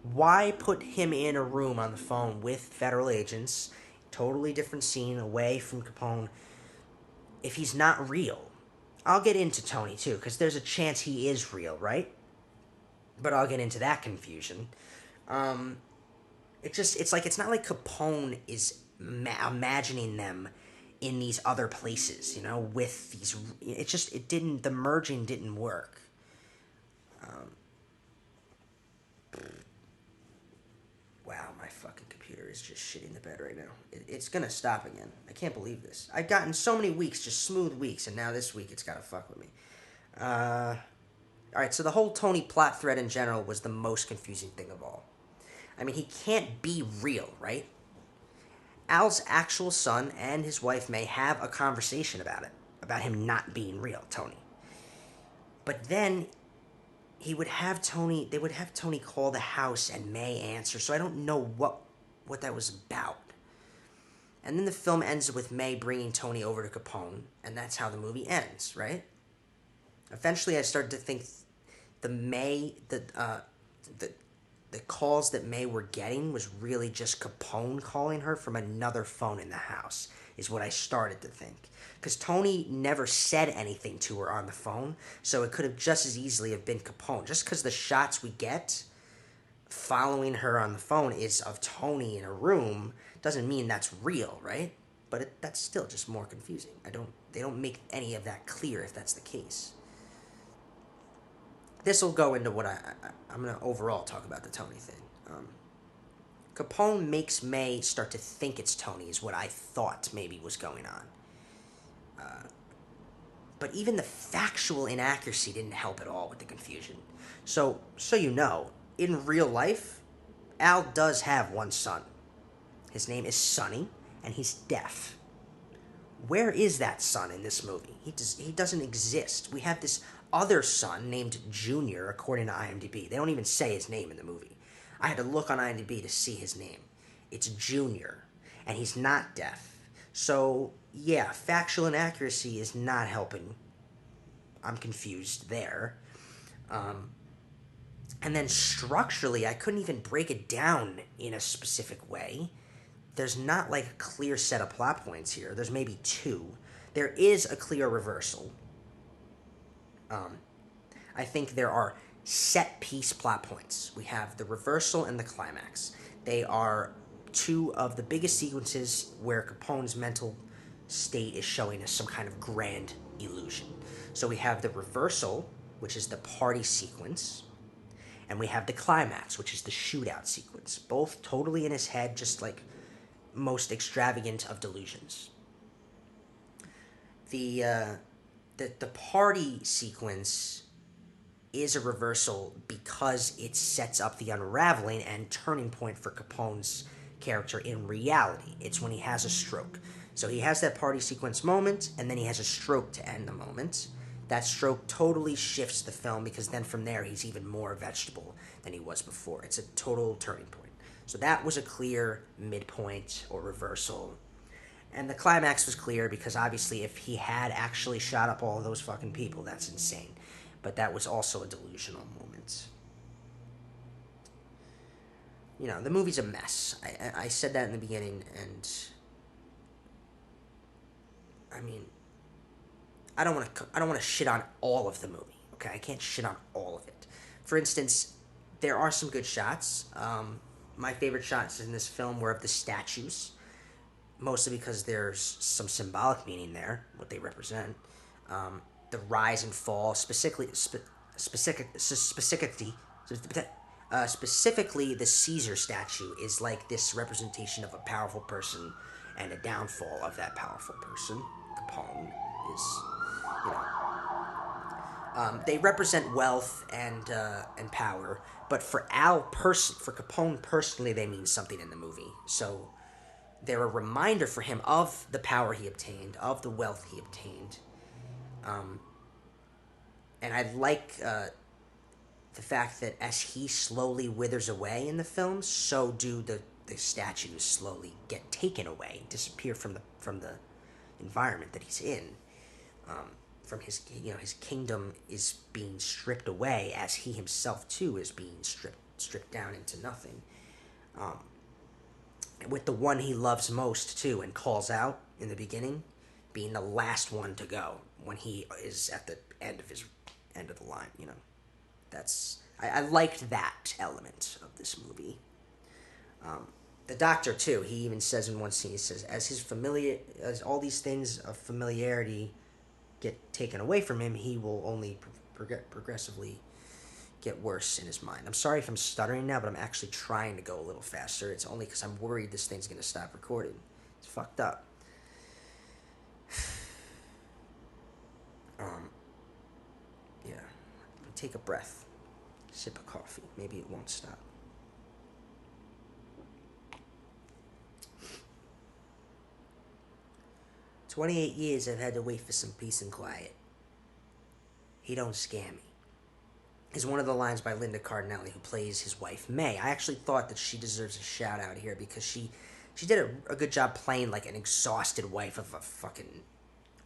Why put him in a room on the phone with federal agents? Totally different scene, away from Capone. If he's not real, I'll get into Tony too, because there's a chance he is real, right? But I'll get into that confusion. Um, it's like it's not like Capone is imagining them in these other places, you know, with these. It didn't. The merging didn't work. Wow, my fucking computer is just shitting the bed right now. It's gonna stop again. I can't believe this. I've gotten so many weeks, just smooth weeks, and now this week it's gotta fuck with me. All right, so the whole Tony plot thread in general was the most confusing thing of all. I mean, he can't be real, right? Al's actual son and his wife May have a conversation about it, about him not being real, Tony. But then they would have Tony call the house and May answer, so I don't know what that was about. And then the film ends with May bringing Tony over to Capone, and that's how the movie ends, right? Eventually, I started to think the May the calls that May were getting was really just Capone calling her from another phone in the house, is what I started to think. Because Tony never said anything to her on the phone, so it could have just as easily have been Capone. Just because the shots we get following her on the phone is of Tony in a room doesn't mean that's real, right? But that's still just more confusing. They don't make any of that clear if that's the case. This will go into what I'm going to overall talk about the Tony thing. Capone makes May start to think it's Tony, is what I thought maybe was going on. But even the factual inaccuracy didn't help at all with the confusion. So you know, in real life, Al does have one son. His name is Sonny, and he's deaf. Where is that son in this movie? He doesn't exist. We have this other son named Junior, according to IMDb. They don't even say his name in the movie. I had to look on IMDb to see his name. It's Junior, and he's not deaf. So, yeah, factual inaccuracy is not helping. I'm confused there. And then structurally, I couldn't even break it down in a specific way. There's not like a clear set of plot points here. There's maybe two. There is a clear reversal. I think there are set piece plot points. We have the reversal and the climax. They are two of the biggest sequences where Capone's mental state is showing us some kind of grand illusion. So we have the reversal which is the party sequence, and we have the climax, which is the shootout sequence. Both totally in his head, just like most extravagant of delusions. The the party sequence is a reversal because it sets up the unraveling and turning point for Capone's character in reality. It's when he has a stroke. So he has that party sequence moment, and then he has a stroke to end the moment. That stroke totally shifts the film because then from there he's even more vegetable than he was before. It's a total turning point. So that was a clear midpoint or reversal. And the climax was clear because obviously if he had actually shot up all of those fucking people, that's insane. But that was also a delusional moment. You know, the movie's a mess. I said that in the beginning, and I mean, I don't want to shit on all of the movie. Okay, I can't shit on all of it. For instance, there are some good shots. My favorite shots in this film were of the statues, mostly because there's some symbolic meaning there, what they represent. The rise and fall, specifically the Caesar statue is like this representation of a powerful person and a downfall of that powerful person. Capone is, you know, they represent wealth and power, but for for Capone personally, they mean something in the movie. So they're a reminder for him of the power he obtained, of the wealth he obtained. And I like the fact that as he slowly withers away in the film, so do the statues slowly get taken away, disappear from the environment that he's in. From his, you know, his kingdom is being stripped away as he himself too is being stripped down into nothing. With the one he loves most too and calls out in the beginning being the last one to go when he is at the end of the line, you know. That's I liked that element of this movie. The doctor too, he even says in one scene, he says as all these things of familiarity get taken away from him, he will only progressively get worse in his mind. I'm sorry if I'm stuttering now, but I'm actually trying to go a little faster. It's only because I'm worried this thing's going to stop recording. It's fucked up. Yeah. Take a breath. Sip of coffee. Maybe it won't stop. "28 years I've had to wait for some peace and quiet. He don't scare me," is one of the lines by Linda Cardinelli, who plays his wife, May. I actually thought that she deserves a shout out here because she did a good job playing like an exhausted wife of a fucking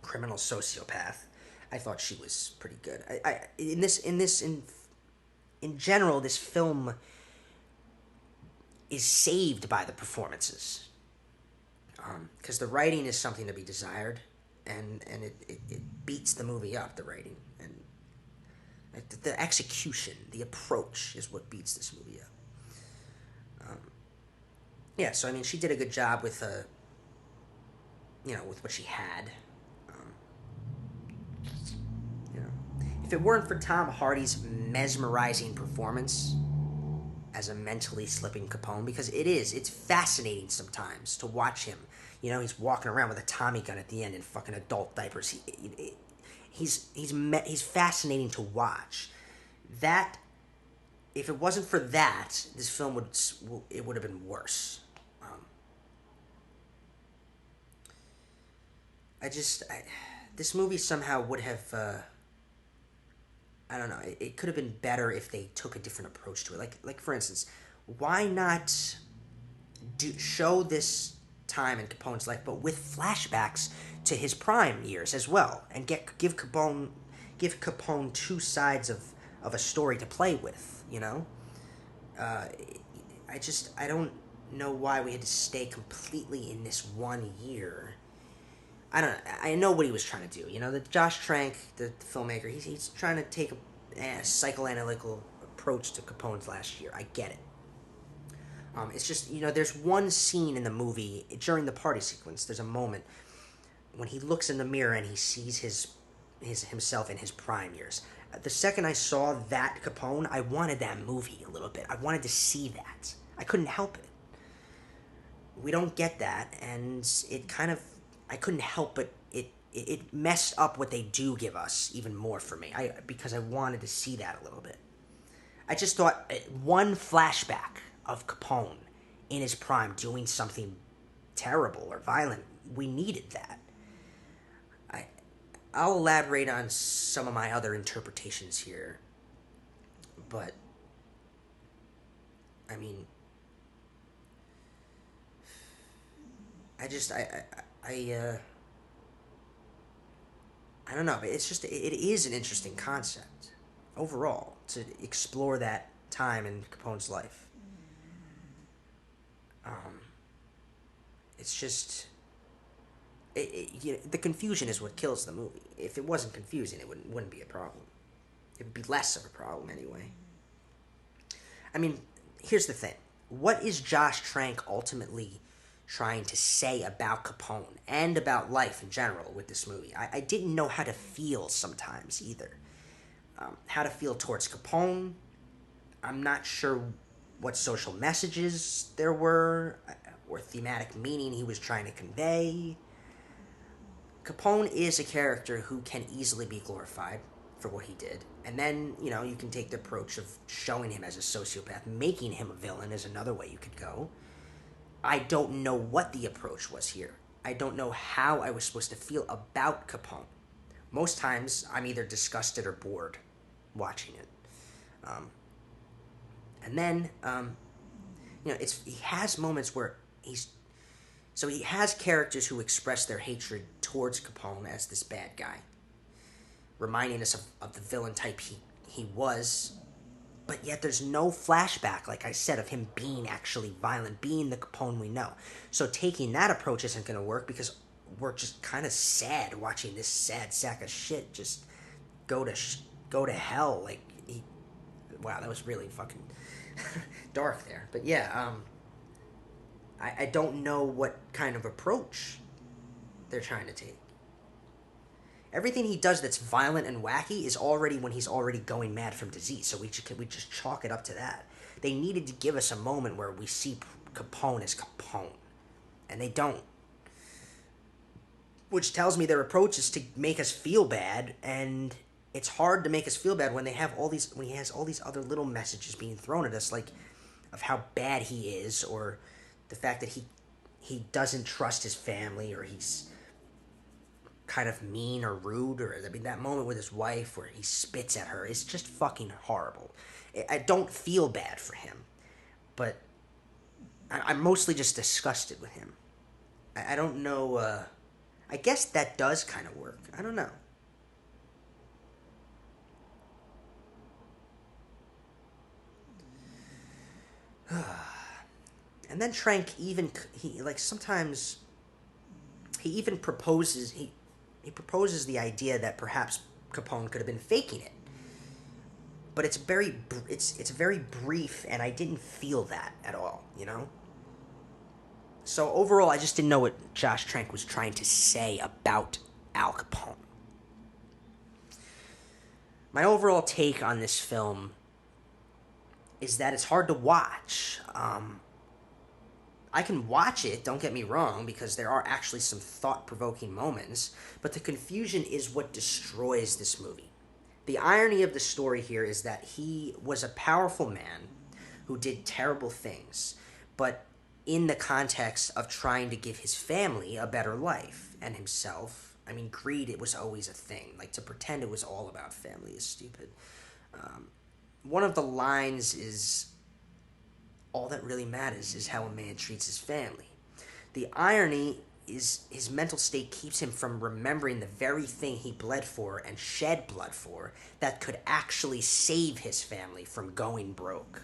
criminal sociopath. I thought she was pretty good. In general, this film is saved by the performances. Because the writing is something to be desired, and it beats the movie up, the writing. And the execution, the approach is what beats this movie up. Yeah, so I mean, she did a good job with, with what she had. If it weren't for Tom Hardy's mesmerizing performance as a mentally slipping Capone, because it's fascinating sometimes to watch him. You know, he's walking around with a Tommy gun at the end in fucking adult diapers. He's fascinating to watch. That, if it wasn't for that, this film would have been worse. This movie somehow would have. I don't know. It could have been better if they took a different approach to it. Like for instance, why not show this time in Capone's life, but with flashbacks to his prime years as well, and give Capone two sides of a story to play with. You know, I don't know why we had to stay completely in this 1 year. I don't know. I know what he was trying to do. You know, the Josh Trank, the filmmaker, he's trying to take a psychoanalytical approach to Capone's last year. I get it. It's just, there's one scene in the movie during the party sequence. There's a moment when he looks in the mirror and he sees himself in his prime years. The second I saw that Capone, I wanted that movie a little bit. I wanted to see that. I couldn't help it. We don't get that, and it kind of, I couldn't help but it messed up what they do give us even more for me. Because I wanted to see that a little bit. I just thought one flashback of Capone in his prime doing something terrible or violent, we needed that. I I'll elaborate on some of my other interpretations here, but I mean, I just I don't know. It's just it is an interesting concept overall to explore that time in Capone's life. Um, it's just the confusion is what kills the movie. If it wasn't confusing, it wouldn't be a problem. It would be less of a problem anyway. I mean, here's the thing. What is Josh Trank ultimately trying to say about Capone and about life in general with this movie? I didn't know how to feel sometimes either. How to feel towards Capone. I'm not sure what social messages there were or thematic meaning he was trying to convey. Capone is a character who can easily be glorified for what he did. And then, you can take the approach of showing him as a sociopath. Making him a villain is another way you could go. I don't know what the approach was here. I don't know how I was supposed to feel about Capone. Most times, I'm either disgusted or bored watching it. Um, and then, he has moments where he has characters who express their hatred towards Capone as this bad guy, reminding us of the villain type he was, but yet there's no flashback, like I said, of him being actually violent, being the Capone we know. So taking that approach isn't going to work because we're just kind of sad watching this sad sack of shit just go to hell. Wow, that was really fucking dark there. But yeah, I don't know what kind of approach they're trying to take. Everything he does that's violent and wacky is already when he's already going mad from disease. So we just chalk it up to that. They needed to give us a moment where we see Capone as Capone, and they don't. Which tells me their approach is to make us feel bad, and it's hard to make us feel bad when when he has all these other little messages being thrown at us, like of how bad he is, or the fact that he doesn't trust his family, or he's kind of mean or rude, or I mean that moment with his wife where he spits at her is just fucking horrible. I don't feel bad for him, but I'm mostly just disgusted with him. I don't know. I guess that does kind of work. I don't know. And then Trank sometimes he even he proposes the idea that perhaps Capone could have been faking it, but it's very brief, and I didn't feel that at all. So overall, I just didn't know what Josh Trank was trying to say about Al Capone. My overall take on this film is that it's hard to watch. I can watch it, don't get me wrong, because there are actually some thought-provoking moments, but the confusion is what destroys this movie. The irony of the story here is that he was a powerful man who did terrible things, but in the context of trying to give his family a better life, and himself, I mean, greed, it was always a thing. Like, to pretend it was all about family is stupid. One of the lines is, all that really matters is how a man treats his family. The irony is his mental state keeps him from remembering the very thing he bled for and shed blood for that could actually save his family from going broke.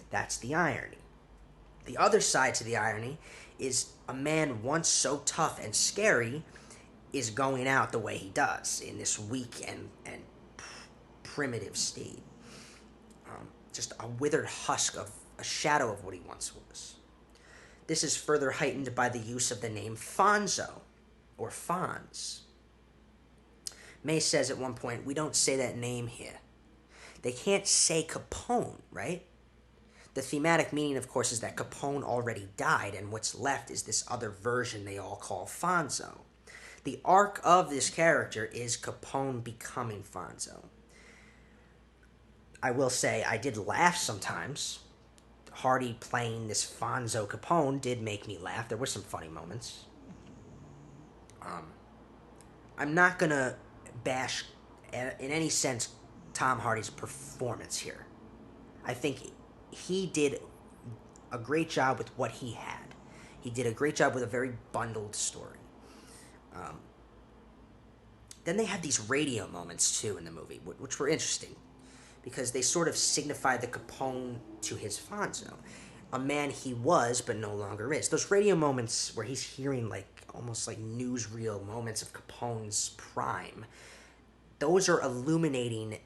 That's the irony. The other side to the irony is a man once so tough and scary is going out the way he does in this weak and primitive state. Just a withered husk of a shadow of what he once was. This is further heightened by the use of the name Fonzo, or Fonz. May says at one point, "We don't say that name here. They can't say Capone, right? The thematic meaning, of course, is that Capone already died, and what's left is this other version they all call Fonzo. The arc of this character is Capone becoming Fonzo. I will say, I did laugh sometimes. Hardy playing this Fonzo Capone did make me laugh. There were some funny moments. I'm not gonna bash, in any sense, Tom Hardy's performance here. I think he did a great job with what he had. He did a great job with a very bundled story. Um, then they had these radio moments too in the movie, which were interesting because they sort of signify the Capone to his Fonzo, a man he was but no longer is. Those radio moments where he's hearing like almost like newsreel moments of Capone's prime, those are illuminating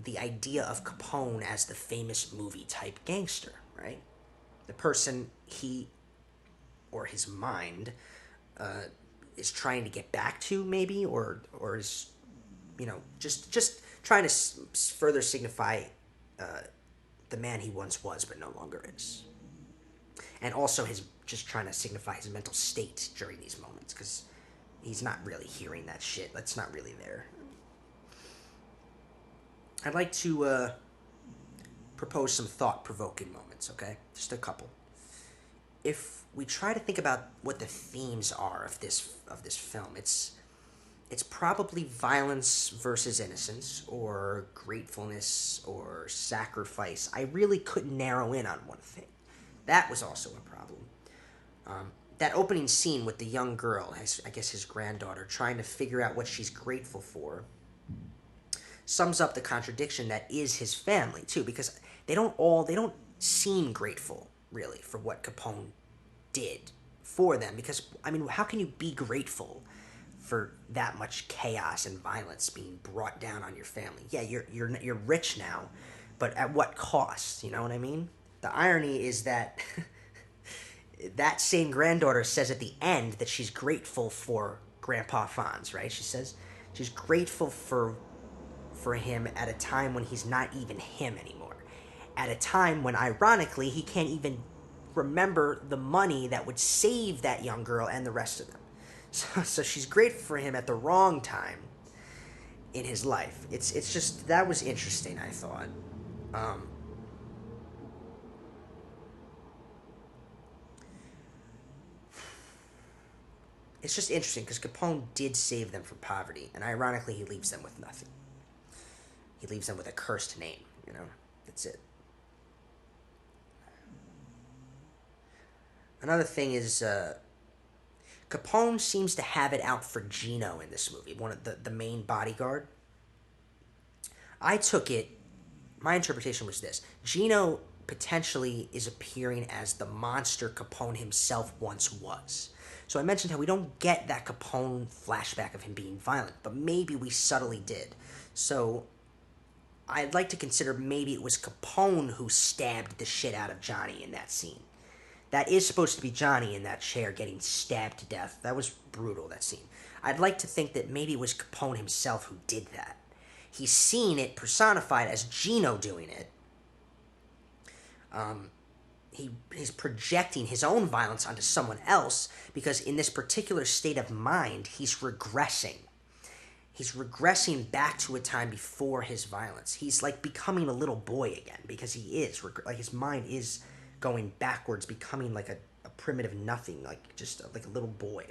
the idea of Capone as the famous movie type gangster, right? The person he or his mind is trying to get back to, maybe, or is, just trying to further signify the man he once was but no longer is, and also his just trying to signify his mental state during these moments because he's not really hearing that shit. That's not really there. I'd like to propose some thought-provoking moments. Okay, just a couple. If we try to think about what the themes are of this film, it's probably violence versus innocence, or gratefulness, or sacrifice. I really couldn't narrow in on one thing. That was also a problem. That opening scene with the young girl, I guess his granddaughter, trying to figure out what she's grateful for, sums up the contradiction that is his family too, because they don't seem grateful really for what Capone did for them. Because I mean, how can you be grateful for that much chaos and violence being brought down on your family? Yeah, you're rich now, but at what cost? You know what I mean? The irony is that that same granddaughter says at the end that she's grateful for Grandpa Fonz, right? She says she's grateful for him at a time when he's not even him anymore. At a time when, ironically, he can't even remember the money that would save that young girl and the rest of them. So she's grateful for him at the wrong time in his life. It's just, that was interesting, I thought. It's just interesting because Capone did save them from poverty, and ironically, he leaves them with nothing. He leaves them with a cursed name, That's it. Another thing is, Capone seems to have it out for Gino in this movie, one of the main bodyguard. My interpretation was this: Gino potentially is appearing as the monster Capone himself once was. So I mentioned how we don't get that Capone flashback of him being violent, but maybe we subtly did. So I'd like to consider maybe it was Capone who stabbed the shit out of Johnny in that scene. That is supposed to be Johnny in that chair getting stabbed to death. That was brutal, that scene. I'd like to think that maybe it was Capone himself who did that. He's seen it personified as Gino doing it. He's projecting his own violence onto someone else because in this particular state of mind, he's regressing. He's regressing back to a time before his violence. He's like becoming a little boy again because he is. Like his mind is going backwards, becoming like a primitive nothing, like just like a little boy.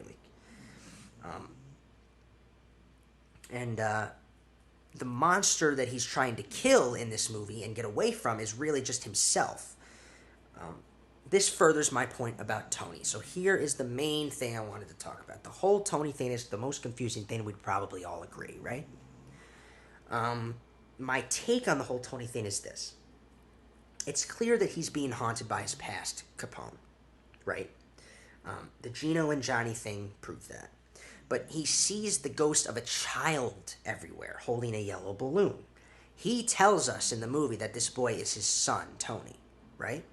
And the monster that he's trying to kill in this movie and get away from is really just himself. This furthers my point about Tony. So here is the main thing I wanted to talk about. The whole Tony thing is the most confusing thing. We'd probably all agree, right? My take on the whole Tony thing is this. It's clear that he's being haunted by his past, Capone, right? The Gino and Johnny thing proves that. But he sees the ghost of a child everywhere holding a yellow balloon. He tells us in the movie that this boy is his son, Tony, right?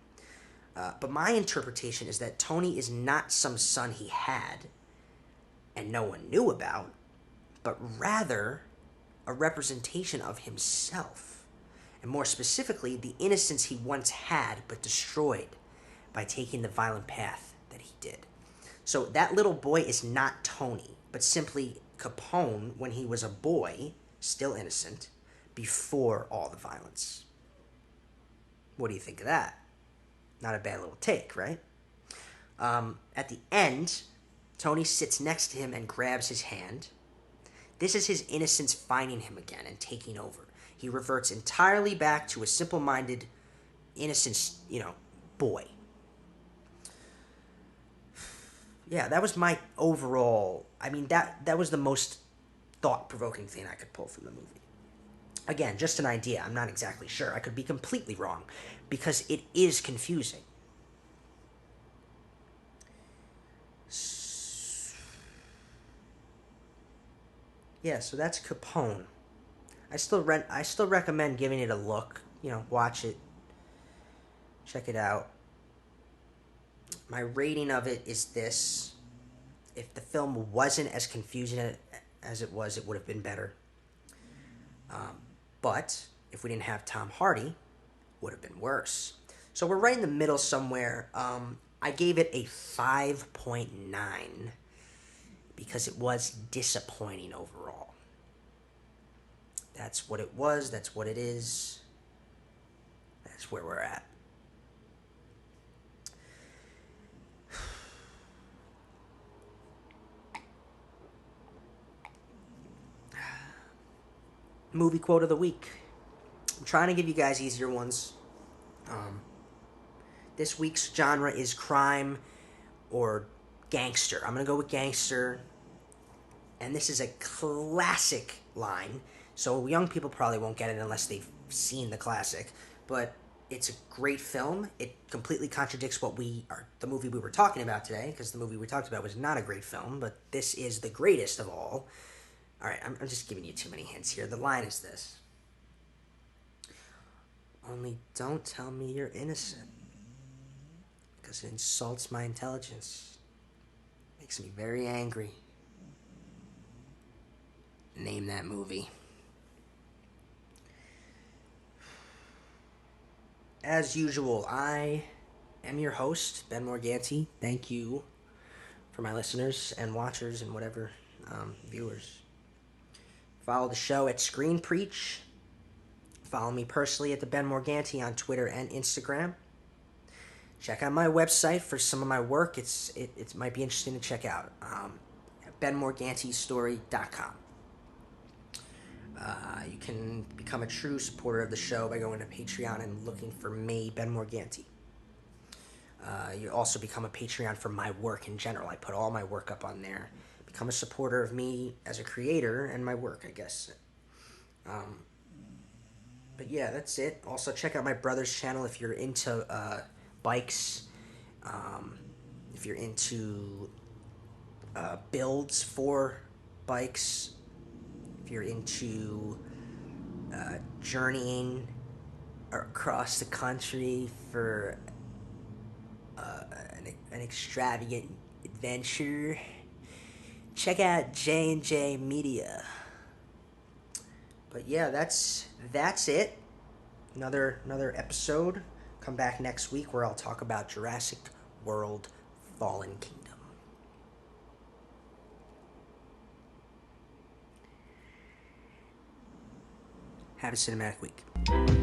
But my interpretation is that Tony is not some son he had and no one knew about, but rather a representation of himself. and more specifically, the innocence he once had but destroyed by taking the violent path that he did. So that little boy is not Tony, but simply Capone when he was a boy, still innocent, before all the violence. What do you think of that? Not a bad little take, right? At the end, Tony sits next to him and grabs his hand. This is his innocence finding him again and taking over. He reverts entirely back to a simple-minded, innocent, boy. Yeah, that was my overall... that was the most thought-provoking thing I could pull from the movie. Again, just an idea. I'm not exactly sure. I could be completely wrong, because it is confusing. Yeah, so that's Capone. I still recommend giving it a look. Watch it. Check it out. My rating of it is this. If the film wasn't as confusing as it was, it would have been better. But if we didn't have Tom Hardy, it would have been worse. So we're right in the middle somewhere. I gave it a 5.9 because it was disappointing overall. That's what it was. That's what it is. That's where we're at. Movie quote of the week. I'm trying to give you guys easier ones. This week's genre is crime or gangster. I'm going to go with gangster. And this is a classic line. So young people probably won't get it unless they've seen the classic. But it's a great film. It completely contradicts the movie we were talking about today, because the movie we talked about was not a great film, but this is the greatest of all. All right, I'm just giving you too many hints here. The line is this. Only don't tell me you're innocent, because it insults my intelligence. Makes me very angry. Name that movie. As usual, I am your host, Ben Morganti. Thank you for my listeners and watchers and whatever viewers. Follow the show at Screen Preach. Follow me personally at the Ben Morganti on Twitter and Instagram. Check out my website for some of my work. It might be interesting to check out. benmorgantistory.com. You can become a true supporter of the show by going to Patreon and looking for me, Ben Morganti. You also become a Patreon for my work in general. I put all my work up on there. Become a supporter of me as a creator and my work, I guess. But yeah, that's it. Also, check out my brother's channel if you're into bikes. If you're into builds for bikes. If you're into journeying across the country for an extravagant adventure, check out J&J Media. But yeah, that's it. Another episode. Come back next week where I'll talk about Jurassic World Fallen Kingdom. Have a cinematic week.